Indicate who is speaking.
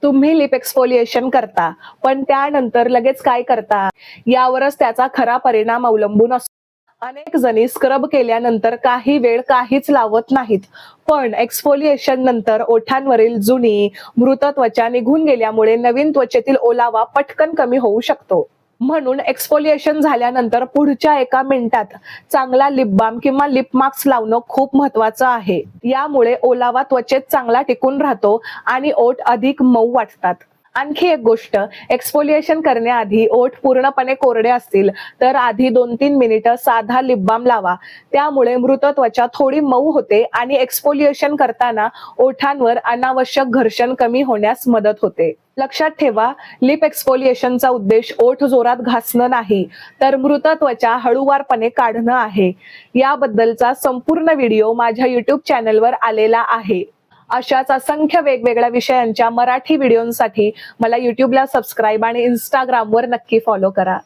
Speaker 1: तुम्ही lip exfoliation करता, पण त्यानंतर लगेच काय करता यावरच त्याचा खरा परिणाम अवलंबून असतो. अनेक जणी स्क्रब केल्यानंतर काही वेळ काहीच लावत नाहीत, पण एक्सफोलिएशन नंतर ओठांवरील जुनी मृत त्वचा निघून गेल्यामुळे नवीन त्वचेतील ओलावा पटकन कमी होऊ शकतो. म्हणून एक्सफोलिएशन झाल्यानंतर पुढच्या 1 मिनिटात चांगला लिप बाम किंवा लिप मास्क लावणं खूप महत्वाचं आहे. यामुळे ओलावा त्वचेत चांगला टिकून राहतो आणि ओठ अधिक मऊ वाटतात. आणखी एक गोष्ट, एक्सफोलिएशन करण्याआधी ओठ पूर्णपणे कोरडे असतील तर आधी 2-3 मिनिटं साधा लिप बाम लावा. त्यामुळे मृत त्वचा थोडी मऊ होते आणि एक्सफोलिएशन करताना ओठांवर अनावश्यक घर्षण कमी होण्यास मदत होते. लक्षात ठेवा, लिप एक्सफोलिएशनचा उद्देश ओठ जोरात घासणं नाही, तर मृत त्वचा हळूवारपणे काढणं आहे. याबद्दलचा संपूर्ण व्हिडिओ माझ्या YouTube चॅनलवर आलेला आहे. अशाच असंख्य वेगवेगळ्या विषयांच्या मराठी व्हिडिओंसाठी मला YouTubeला सबस्क्राईब आणि Instagramवर नक्की फॉलो करा.